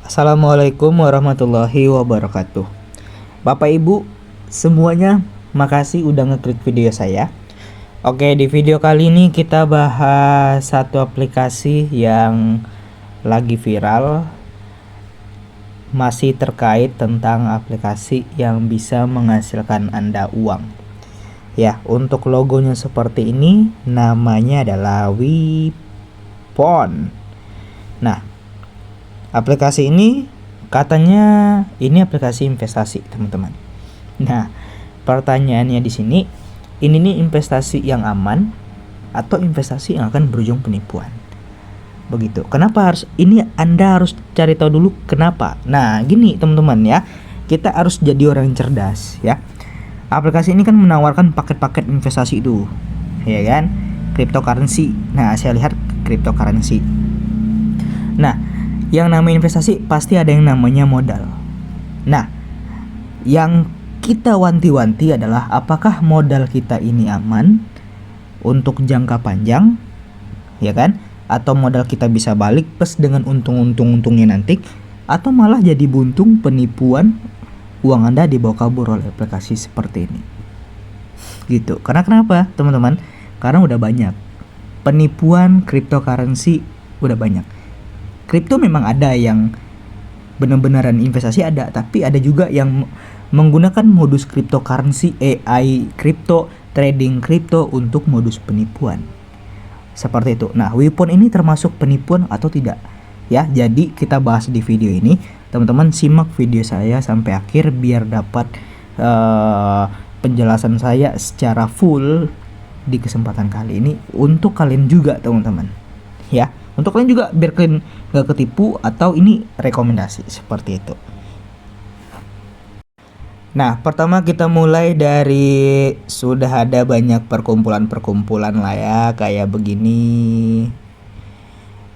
Assalamualaikum warahmatullahi wabarakatuh. Bapak Ibu semuanya, makasih udah ngeklik video saya. Oke, di video kali ini kita bahas satu aplikasi yang lagi viral, masih terkait tentang aplikasi yang bisa menghasilkan Anda uang. Ya, untuk logonya seperti ini, namanya adalah Wipon. Nah, aplikasi ini katanya ini aplikasi investasi, teman-teman. Nah, pertanyaannya di sini, ini nih investasi yang aman atau investasi yang akan berujung penipuan? Begitu. Kenapa harus ini? Anda harus cari tahu dulu kenapa. Nah, gini teman-teman ya. Kita harus jadi orang yang cerdas ya. Aplikasi ini kan menawarkan paket-paket investasi itu. Ya kan? Cryptocurrency. Nah, saya lihat cryptocurrency. Nah, yang namanya investasi pasti ada yang namanya modal. Nah, yang kita wanti-wanti adalah apakah modal kita ini aman untuk jangka panjang, ya kan? Atau modal kita bisa balik plus dengan untung-untungnya nanti, atau malah jadi buntung penipuan, uang Anda dibawa kabur oleh aplikasi seperti ini. Gitu. Karena kenapa, teman-teman? Karena udah banyak penipuan cryptocurrency, udah banyak. Kripto memang ada yang benar-benaran investasi ada, tapi ada juga yang menggunakan modus cryptocurrency, AI kripto, trading kripto untuk modus penipuan. Seperti itu. Nah, Wipon ini termasuk penipuan atau tidak? Ya, jadi kita bahas di video ini. Teman-teman simak video saya sampai akhir biar dapat penjelasan saya secara full di kesempatan kali ini untuk kalian juga, teman-teman. Ya. Untuk kalian juga biar kalian gak ketipu atau ini rekomendasi seperti itu. Nah, pertama kita mulai dari sudah ada banyak perkumpulan-perkumpulan lah ya, kayak begini.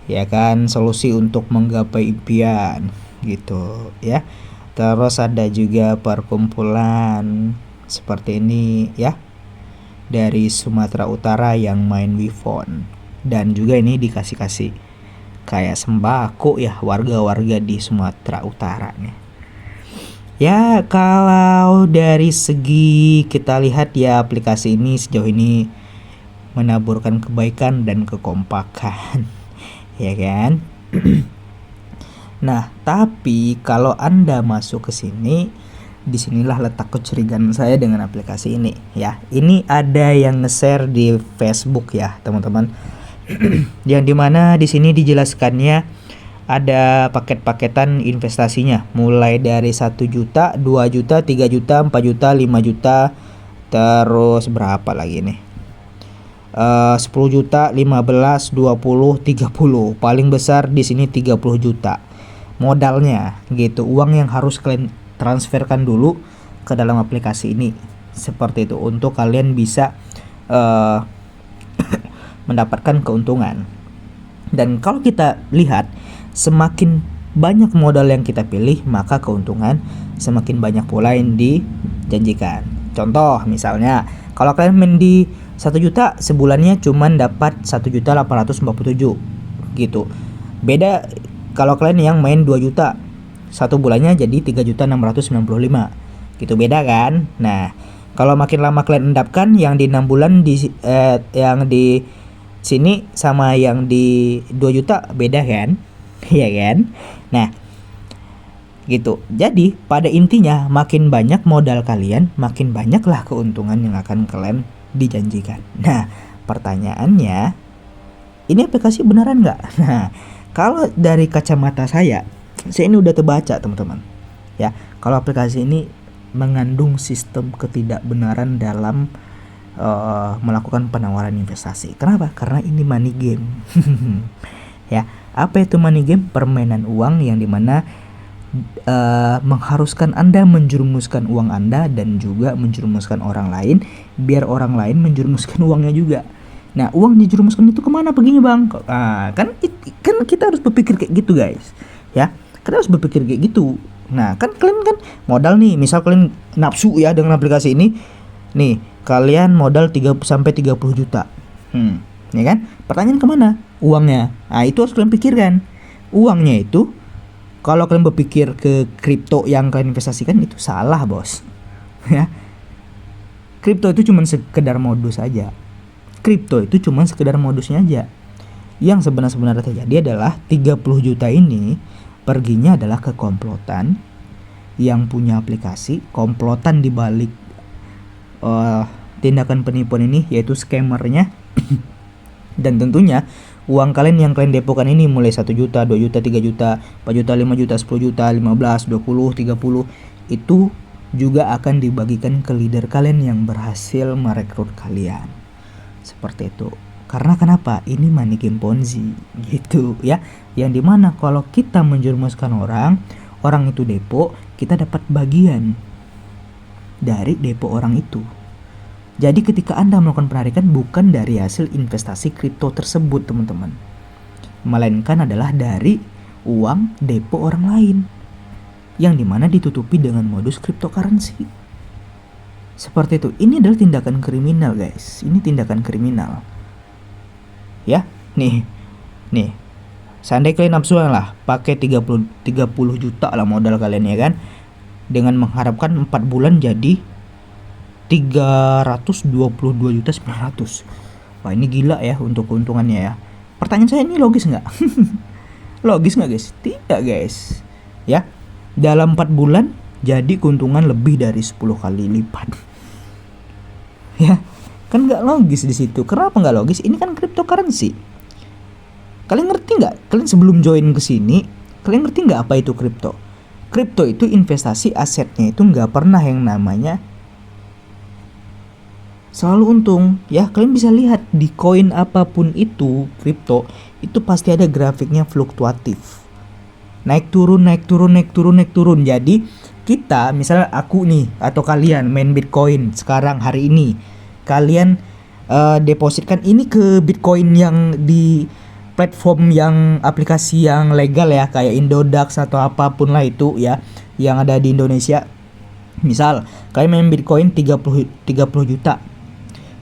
Ya kan, solusi untuk menggapai impian gitu ya. Terus ada juga perkumpulan seperti ini ya. Dari Sumatera Utara yang main Wipon. Dan juga ini dikasih kayak sembako ya warga-warga di Sumatera Utara nih. Ya, kalau dari segi kita lihat ya aplikasi ini sejauh ini menaburkan kebaikan dan kekompakan. Ya kan? Nah, tapi kalau Anda masuk ke sini, disinilah letak kecurigaan saya dengan aplikasi ini ya. Ini ada yang nge-share di Facebook ya, teman-teman. Yang dimana di sini dijelaskannya ada paket-paketan investasinya mulai dari 1 juta, 2 juta, 3 juta, 4 juta, 5 juta, terus berapa lagi nih? 10 juta, 15, 20, 30. Paling besar di sini 30 juta. Modalnya gitu, uang yang harus kalian transferkan dulu ke dalam aplikasi ini. Seperti itu untuk kalian bisa mendapatkan keuntungan. Dan kalau kita lihat semakin banyak modal yang kita pilih, maka keuntungan semakin banyak pula yang dijanjikan. Contoh misalnya, kalau kalian main di 1 juta sebulannya cuman dapat 1.847 gitu. Beda kalau kalian yang main 2 juta satu bulannya jadi 3.695 gitu, beda kan? Nah, kalau makin lama kalian endapkan yang di 6 bulan yang di sini sama yang di 2 juta beda kan? Iya kan? Nah, gitu. Jadi pada intinya makin banyak modal kalian, makin banyaklah keuntungan yang akan kalian dijanjikan. Nah, pertanyaannya, ini aplikasi beneran nggak? Nah, kalau dari kacamata saya ini udah terbaca, teman-teman. Ya, kalau aplikasi ini mengandung sistem ketidakbenaran dalam melakukan penawaran investasi. Kenapa? Karena ini money game. Ya, apa itu money game? Permainan uang yang dimana mengharuskan Anda menjerumuskan uang Anda dan juga menjerumuskan orang lain, biar orang lain menjerumuskan uangnya juga. Nah, uang dijerumuskan itu kemana perginya, bang? Kan kita harus berpikir kayak gitu, guys. Ya, kita harus berpikir kayak gitu. Nah, kan kalian kan modal nih, misal kalian nafsu ya dengan aplikasi ini. Nih, kalian modal 30 sampai 30 juta. Ya kan? Pertanyaan kemana uangnya? Nah, itu harus kalian pikirkan. Uangnya itu Kalau kalian berpikir ke kripto yang kalian investasikan, itu salah, bos. Ya, kripto itu cuma sekedar modus aja. Kripto itu cuma sekedar modusnya aja. Yang sebenarnya terjadi adalah 30 juta ini perginya adalah ke komplotan yang punya aplikasi, komplotan dibalik tindakan penipuan ini, yaitu scammernya. Dan tentunya uang kalian yang kalian depokan ini mulai 1 juta, 2 juta, 3 juta, 4 juta, 5 juta, 10 juta, 15, 20, 30 itu juga akan dibagikan ke leader kalian yang berhasil merekrut kalian. Seperti itu. Karena kenapa? Ini money game Ponzi gitu ya. Yang dimana kalau kita menjerumuskan orang itu depo, kita dapat bagian dari depo orang itu. Jadi ketika Anda melakukan penarikan bukan dari hasil investasi kripto tersebut, teman-teman, melainkan adalah dari uang depo orang lain, yang dimana ditutupi dengan modus cryptocurrency. Seperti itu. Ini adalah tindakan kriminal, guys. Ini tindakan kriminal. Ya, nih. Seandainya kalian nafsu lah, pakai 30 juta lah modal kalian ya kan, dengan mengharapkan 4 bulan jadi 322.900.000. Wah, ini gila ya untuk keuntungannya ya. Pertanyaan saya, ini logis nggak? Logis nggak, guys? Tidak, guys. Ya, dalam 4 bulan jadi keuntungan lebih dari 10 kali lipat. Ya, kan nggak logis di situ. Kenapa nggak logis? Ini kan cryptocurrency. Kalian ngerti nggak? Kalian sebelum join ke sini, kalian ngerti nggak apa itu kripto? Kripto itu investasi, asetnya itu nggak pernah yang namanya selalu untung ya. Kalian bisa lihat di koin apapun itu kripto, itu pasti ada grafiknya fluktuatif, naik turun. Jadi kita, misalnya aku nih atau kalian main Bitcoin sekarang hari ini, kalian depositkan ini ke Bitcoin yang di platform yang aplikasi yang legal ya, kayak Indodax atau apapun lah itu ya, yang ada di Indonesia. Misal kalian main Bitcoin 30 juta.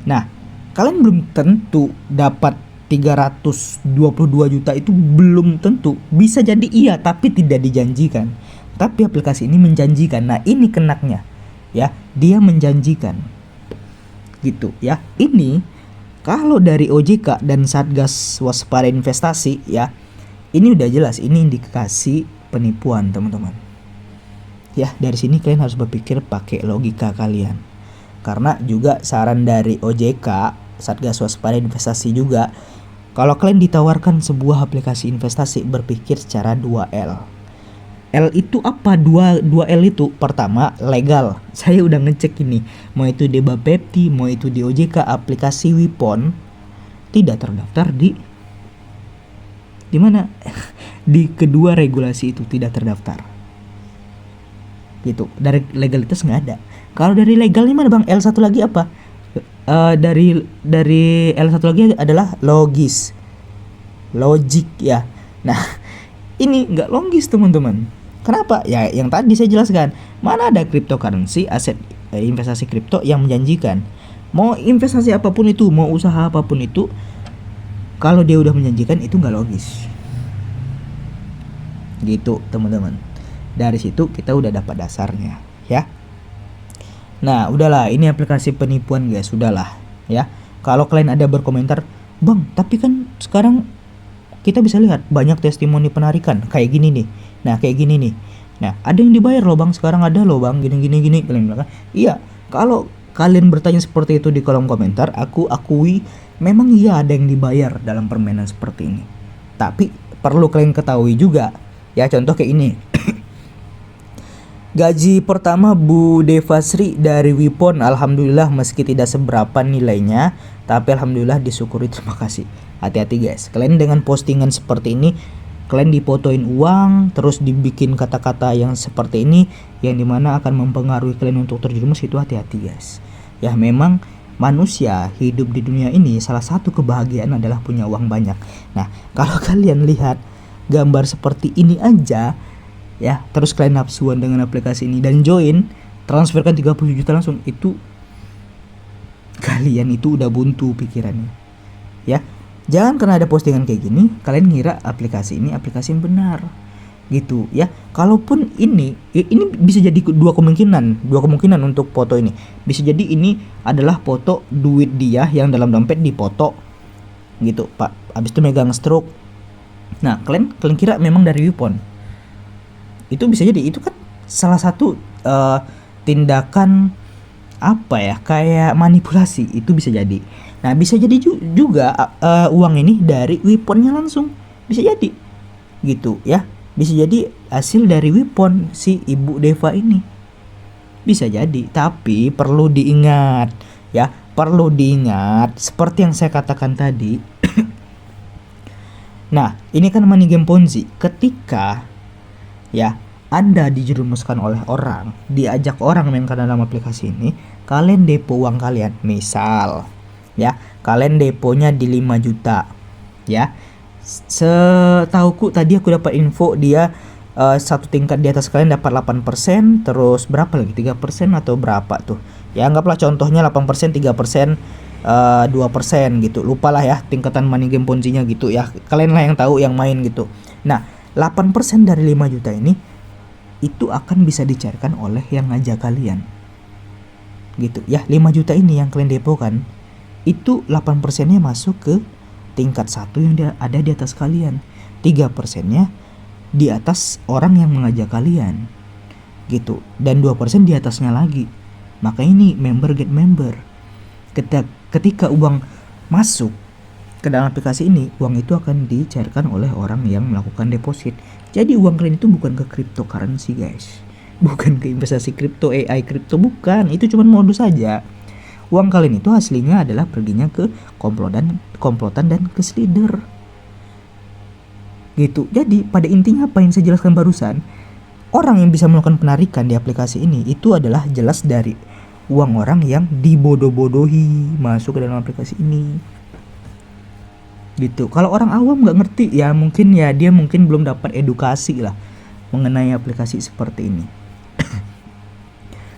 Nah, kalian belum tentu dapat 322 juta, itu belum tentu. Bisa jadi iya, tapi tidak dijanjikan. Tapi aplikasi ini menjanjikan. Nah, ini kenaknya ya, dia menjanjikan gitu ya. Ini kalau dari OJK dan Satgas Waspada Investasi ya, ini udah jelas, ini indikasi penipuan, teman-teman. Ya, dari sini kalian harus berpikir pakai logika kalian. Karena juga saran dari OJK, Satgas Waspada Investasi juga, kalau kalian ditawarkan sebuah aplikasi investasi, berpikir secara 2L. L itu apa? 2L itu, pertama legal. Saya udah ngecek ini, mau itu di Bapepti, mau itu di OJK, aplikasi Wipon tidak terdaftar di mana? Di kedua regulasi itu tidak terdaftar. Gitu. Dari legalitas nggak ada. Kalau dari legalnya mana, Bang? L1 lagi apa? Dari L1 lagi adalah logis. Logik ya. Nah, ini nggak logis, teman-teman. Kenapa? Ya yang tadi saya jelaskan. Mana ada cryptocurrency, aset investasi kripto yang menjanjikan. Mau investasi apapun itu, mau usaha apapun itu, kalau dia udah menjanjikan itu nggak logis. Gitu, teman-teman. Dari situ kita udah dapat dasarnya, ya. Nah, udahlah, ini aplikasi penipuan, guys, udahlah, ya. Kalau kalian ada berkomentar, "Bang, tapi kan sekarang kita bisa lihat banyak testimoni penarikan kayak gini nih." Nah, kayak gini nih. Nah, ada yang dibayar loh, Bang. Sekarang ada loh, Bang. Gini. Kalian bilang, "Iya." Kalau kalian bertanya seperti itu di kolom komentar, aku akui memang iya ada yang dibayar dalam permainan seperti ini. Tapi perlu kalian ketahui juga, ya, contoh kayak ini. Gaji pertama Bu Devasri dari Wipon, alhamdulillah, meski tidak seberapa nilainya, tapi alhamdulillah disyukuri, terima kasih. Hati-hati, guys, kalian dengan postingan seperti ini, kalian dipotoin uang, terus dibikin kata-kata yang seperti ini, yang dimana akan mempengaruhi kalian untuk terjerumus, itu hati-hati, guys. Ya, memang manusia hidup di dunia ini salah satu kebahagiaan adalah punya uang banyak. Nah, kalau kalian lihat gambar seperti ini aja ya, terus kalian nafsuan dengan aplikasi ini dan join, transferkan 30 juta langsung, itu kalian itu udah buntu pikirannya. Ya, jangan karena ada postingan kayak gini kalian ngira aplikasi ini aplikasi yang benar. gitu ya. Kalaupun ini bisa jadi dua kemungkinan untuk foto ini. Bisa jadi ini adalah foto duit dia yang dalam dompet dipoto gitu Pak, habis itu megang stroke. Nah kalian kira memang dari Wipon? Itu bisa jadi itu kan salah satu tindakan apa ya, kayak manipulasi, itu bisa jadi. Nah bisa jadi juga uang ini dari Wiponnya langsung, bisa jadi gitu ya. Bisa jadi hasil dari Wipon si Ibu Deva ini, bisa jadi. Tapi perlu diingat ya, perlu diingat seperti yang saya katakan tadi. Nah ini kan money game Ponzi. Ketika ya Anda dijerumuskan oleh orang, diajak orang mainkan dalam aplikasi ini, kalian depo uang kalian. Misal ya, kalian deponya di 5 juta ya. Setauku tadi aku dapat info dia satu tingkat di atas kalian dapat 8%, terus berapa lagi, 3% atau berapa tuh ya, anggaplah contohnya 8%, 3%, 2% gitu, lupalah ya tingkatan money game Ponzi-nya gitu ya, kalian lah yang tahu yang main gitu. Nah 8% dari 5 juta ini itu akan bisa dicairkan oleh yang ngajak kalian gitu ya. 5 juta ini yang kalian depokan, itu 8% nya masuk ke tingkat 1 yang ada di atas kalian, 3% nya di atas orang yang mengajak kalian gitu, dan 2% di atasnya lagi. Maka ini member get member. Ketika uang masuk ke dalam aplikasi ini, uang itu akan dicairkan oleh orang yang melakukan deposit. Jadi uang kalian itu bukan ke cryptocurrency guys, bukan ke investasi kripto, AI kripto, bukan. Itu cuma modus saja. Uang kalian itu aslinya adalah perginya ke komplotan dan ke slider gitu. Jadi pada intinya apa yang saya jelaskan barusan, orang yang bisa melakukan penarikan di aplikasi ini itu adalah jelas dari uang orang yang dibodoh-bodohi masuk ke dalam aplikasi ini gitu. Kalau orang awam nggak ngerti ya, mungkin ya dia mungkin belum dapat edukasi lah mengenai aplikasi seperti ini.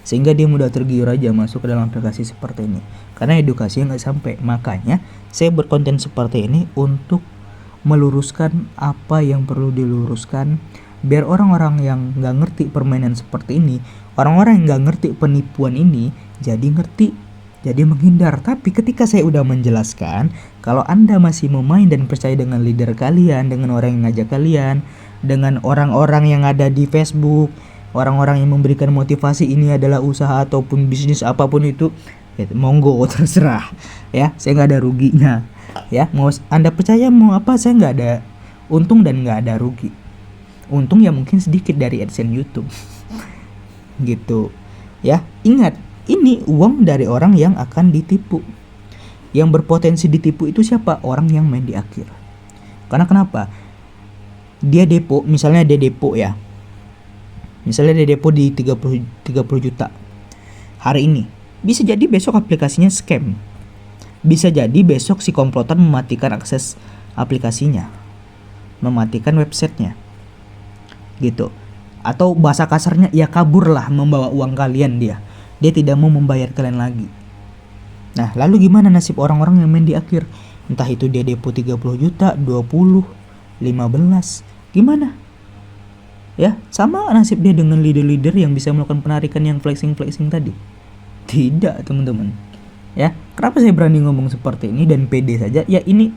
Sehingga dia mudah tergiur aja masuk ke dalam aplikasi seperti ini, karena edukasinya nggak sampai. Makanya saya berkonten seperti ini untuk meluruskan apa yang perlu diluruskan, biar orang-orang yang nggak ngerti permainan seperti ini, orang-orang yang nggak ngerti penipuan ini, jadi ngerti, jadi menghindar. Tapi ketika saya udah menjelaskan, kalau Anda masih mau main dan percaya dengan leader kalian, dengan orang yang ngajak kalian, dengan orang-orang yang ada di Facebook, orang-orang yang memberikan motivasi ini adalah usaha ataupun bisnis apapun itu, ya, monggo terserah ya, saya nggak ada ruginya ya. Mau Anda percaya mau apa, saya nggak ada untung dan nggak ada rugi. Untung ya mungkin sedikit dari AdSense YouTube gitu ya. Ingat, ini uang dari orang yang akan ditipu. Yang berpotensi ditipu itu siapa? Orang yang main di akhir. Karena kenapa? Dia depo, misalnya dia depo ya, misalnya dia depo di 30 juta hari ini, bisa jadi besok aplikasinya scam, bisa jadi besok si komplotan mematikan akses aplikasinya, mematikan websitenya gitu. Atau bahasa kasarnya ya kabur lah, membawa uang kalian. Dia tidak mau membayar kalian lagi. Nah lalu gimana nasib orang-orang yang main di akhir? Entah itu dia depo 30 juta, 20, 15, gimana? Ya, sama nasib dia dengan leader-leader yang bisa melakukan penarikan yang flexing tadi. Tidak, teman-teman. Ya, kenapa saya berani ngomong seperti ini dan pede saja? Ya, ini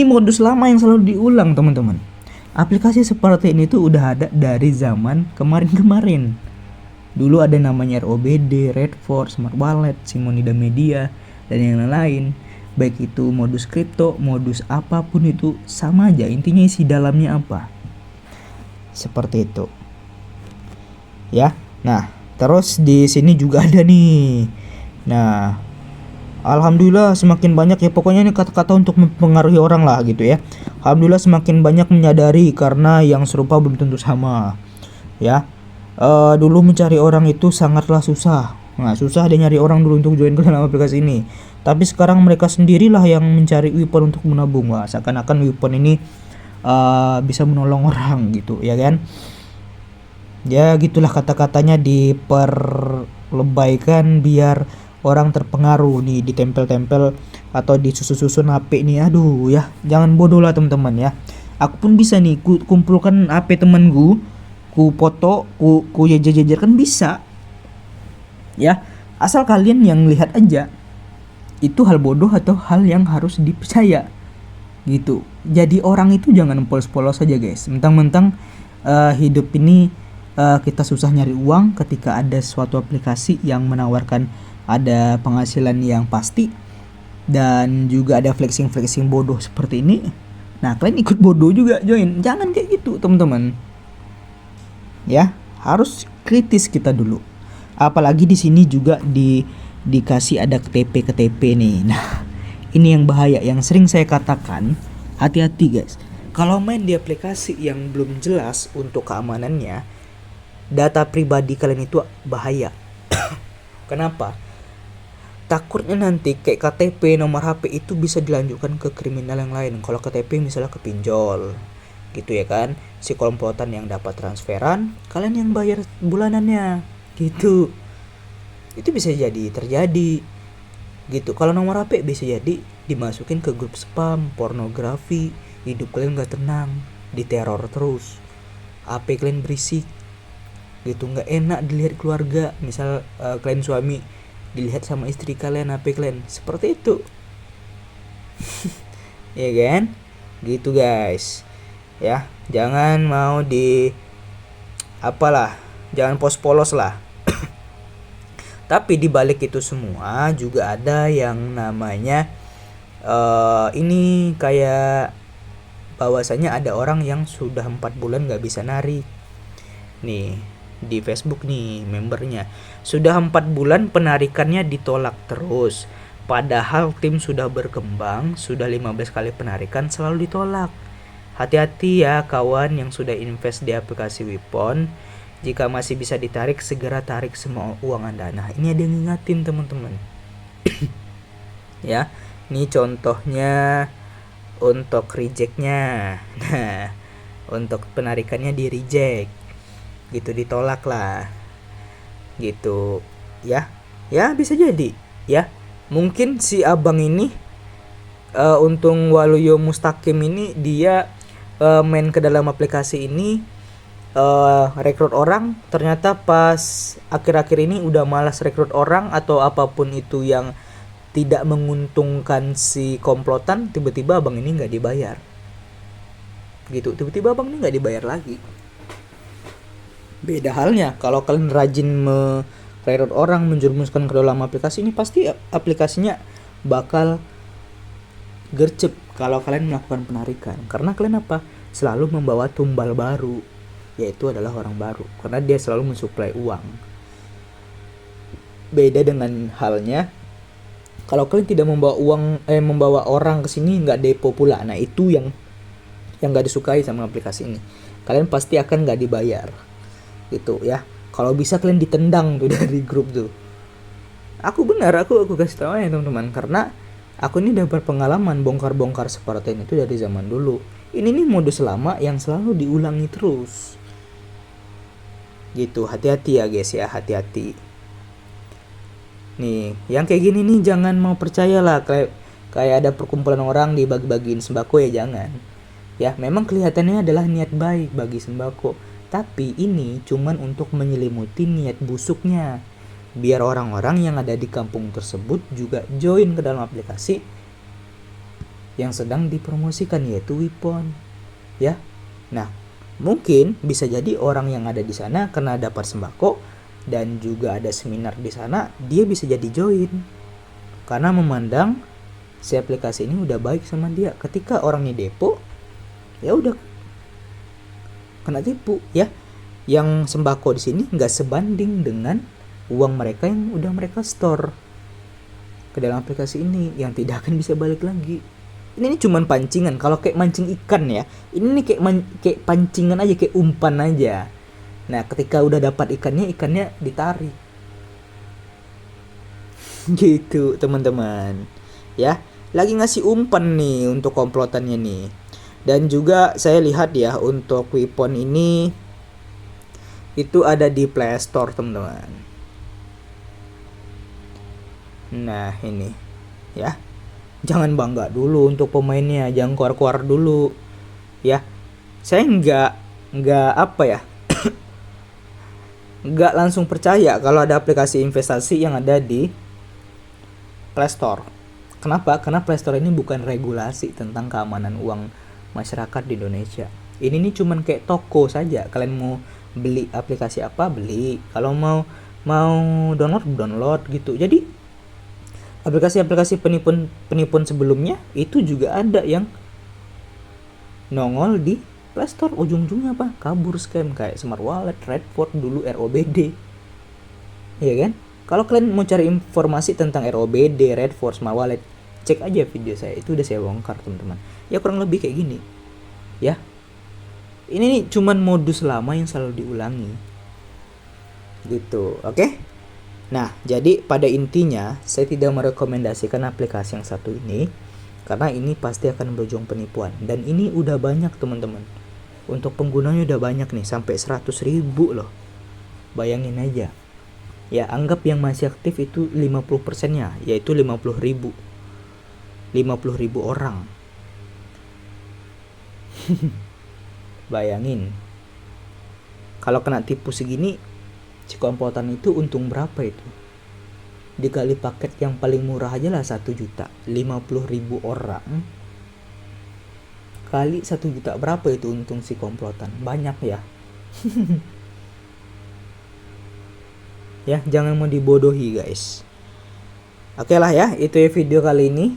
modus lama yang selalu diulang, teman-teman. Aplikasi seperti ini tuh udah ada dari zaman kemarin-kemarin. Dulu ada namanya ROBD, Redford, Smart Wallet, Simonida Media, dan yang lain. Baik itu modus kripto, modus apapun itu sama aja. Intinya isi dalamnya apa? Seperti itu ya. Nah terus di sini juga ada nih. Nah alhamdulillah semakin banyak ya, pokoknya ini kata-kata untuk mempengaruhi orang lah gitu ya. Alhamdulillah semakin banyak menyadari, karena yang serupa belum tentu sama ya. Dulu mencari orang itu sangatlah susah. Nah susah dia nyari orang dulu untuk join ke dalam aplikasi ini. Tapi sekarang mereka sendirilah yang mencari Wipon untuk menabung. Wah, seakan-akan Wipon ini bisa menolong orang gitu ya kan. Ya gitulah kata-katanya diperlebaikan biar orang terpengaruh nih, ditempel-tempel atau disusun-susun HP nih. Aduh ya, jangan bodoh lah teman-teman ya. Aku pun bisa nih kumpulkan HP temanku, ku foto, ku jajar-jajar, kan bisa. Ya, asal kalian yang lihat aja. Itu hal bodoh atau hal yang harus dipercaya. Gitu. Jadi orang itu jangan polos-polos saja, guys. Mentang-mentang hidup ini kita susah nyari uang ketika ada suatu aplikasi yang menawarkan ada penghasilan yang pasti dan juga ada flexing bodoh seperti ini. Nah, kalian ikut bodoh juga join. Jangan kayak gitu, teman-teman. Ya, harus kritis kita dulu. Apalagi di sini juga dikasih ada KTP nih. Nah, ini yang bahaya, yang sering saya katakan, hati-hati guys. Kalau main di aplikasi yang belum jelas untuk keamanannya, data pribadi kalian itu bahaya. Kenapa? Takutnya nanti kayak KTP, nomor HP itu bisa dilanjutkan ke kriminal yang lain. Kalau KTP misalnya ke pinjol, gitu ya kan, si komplotan yang dapat transferan, kalian yang bayar bulanannya, gitu. Itu bisa jadi terjadi, gitu. Kalau nomor HP bisa jadi dimasukin ke grup spam, pornografi, hidup kalian gak tenang, diteror terus, HP kalian berisik, gitu, nggak enak dilihat keluarga. Misal kalian suami dilihat sama istri kalian, HP kalian seperti itu. Ya kan, gitu guys. Ya, jangan mau jangan polos lah. Tapi dibalik itu semua juga ada yang namanya ini kayak bahwasanya ada orang yang sudah 4 bulan gak bisa narik. Nih, di Facebook nih membernya sudah 4 bulan penarikannya ditolak terus, padahal tim sudah berkembang, sudah 15 kali penarikan selalu ditolak. Hati-hati ya kawan yang sudah invest di aplikasi Wipon. Jika masih bisa ditarik, segera tarik semua uang Anda. Nah, ini ada yang ngingatin teman-teman. Ya, ini contohnya untuk rejectnya. Nah, untuk penarikannya di reject, gitu, ditolak lah, gitu ya. Ya bisa jadi ya, mungkin si abang ini Untung Waluyo Mustaqim ini dia main ke dalam aplikasi ini, rekrut orang, ternyata pas akhir-akhir ini udah malas rekrut orang atau apapun itu yang tidak menguntungkan si komplotan, tiba-tiba abang ini nggak dibayar, gitu. Tiba-tiba abang ini nggak dibayar lagi. Beda halnya kalau kalian rajin merekrut orang, menjerumuskan ke dalam aplikasi ini, pasti aplikasinya bakal gercep kalau kalian melakukan penarikan. Karena kalian apa? Selalu membawa tumbal baru, yaitu adalah orang baru, karena dia selalu mensuplai uang. Beda dengan halnya kalau kalian tidak membawa membawa orang ke sini, nggak depo pula. Nah, itu yang nggak disukai sama aplikasi ini. Kalian pasti akan nggak dibayar, gitu ya. Kalau bisa kalian ditendang tuh dari grup tuh. Aku kasih tahu ya teman-teman, karena aku ini udah berpengalaman bongkar-bongkar seperti itu dari zaman dulu. Ini nih modus lama yang selalu diulangi terus, gitu. Hati-hati ya guys ya, hati-hati. Nih, yang kayak gini nih jangan mau percaya lah. Kayak ada perkumpulan orang dibagi-bagiin sembako, ya jangan. Ya, memang kelihatannya adalah niat baik bagi sembako, tapi ini cuman untuk menyelimuti niat busuknya, biar orang-orang yang ada di kampung tersebut juga join ke dalam aplikasi yang sedang dipromosikan, yaitu Wipon. Ya. Nah, mungkin bisa jadi orang yang ada di sana karena dapat sembako dan juga ada seminar di sana, dia bisa jadi join karena memandang si aplikasi ini udah baik sama dia. Ketika orangnya depo, ya udah kena tipu ya. Yang sembako di sini nggak sebanding dengan uang mereka yang udah mereka store ke dalam aplikasi ini, yang tidak akan bisa balik lagi. Ini cuman pancingan. Kalau kayak mancing ikan ya, ini kayak pancingan aja, kayak umpan aja. Nah, ketika udah dapat ikannya ditarik. Gitu, teman-teman. Ya, lagi ngasih umpan nih untuk komplotannya nih. Dan juga saya lihat ya, untuk Wipon ini itu ada di Play Store, teman-teman. Nah, ini ya. Jangan bangga dulu untuk pemainnya, jangan keluar-keluar dulu. ya. Saya nggak apa ya, nggak langsung percaya kalau ada aplikasi investasi yang ada di Play Store. Kenapa? Karena Play Store ini bukan regulasi tentang keamanan uang masyarakat di Indonesia. Ini nih cuman kayak toko saja. Kalian mau beli aplikasi apa, beli. Kalau mau download gitu. Jadi aplikasi-aplikasi penipuan sebelumnya itu juga ada yang nongol di Play Store. Ujung-ujungnya apa? Kabur scam kayak Smart Wallet, Redford, dulu ROBD. Iya kan? Kalau kalian mau cari informasi tentang ROBD, Redford, Smart Wallet, cek aja video saya. Itu udah saya bongkar, teman-teman. Ya kurang lebih kayak gini. Ya. Ini nih cuman modus lama yang selalu diulangi. Gitu, oke? Nah, jadi pada intinya saya tidak merekomendasikan aplikasi yang satu ini karena ini pasti akan berujung penipuan, dan ini udah banyak, teman-teman. Untuk penggunanya udah banyak nih, sampai 100.000 loh. Bayangin aja. Ya, anggap yang masih aktif itu 50%-nya, yaitu 50.000. 50.000 orang. Bayangin. Kalau kena tipu segini, si komplotan itu untung berapa itu? Dikali paket yang paling murah aja lah 1 juta. 50.000 orang kali 1 juta, berapa itu untung si komplotan? Banyak ya. Ya, jangan mau dibodohi guys. Oke lah ya, itu ya video kali ini.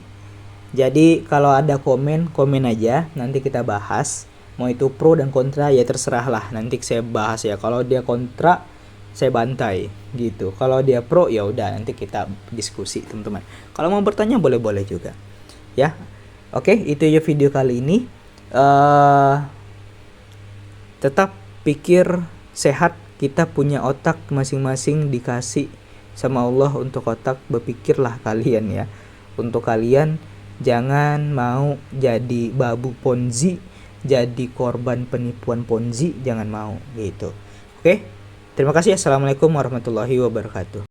Jadi kalau ada komen aja, nanti kita bahas. Mau itu pro dan kontra ya terserah lah, nanti saya bahas ya. Kalau dia kontra, saya bantai gitu. Kalau dia pro ya udah, nanti kita diskusi, teman-teman. Kalau mau bertanya boleh-boleh juga. Ya. Oke, itu ya video kali ini. Tetap pikir sehat. Kita punya otak masing-masing, dikasih sama Allah untuk otak. Berpikirlah kalian ya. Untuk kalian jangan mau jadi babu Ponzi, jadi korban penipuan Ponzi, jangan mau gitu. Oke. Terima kasih. Assalamualaikum warahmatullahi wabarakatuh.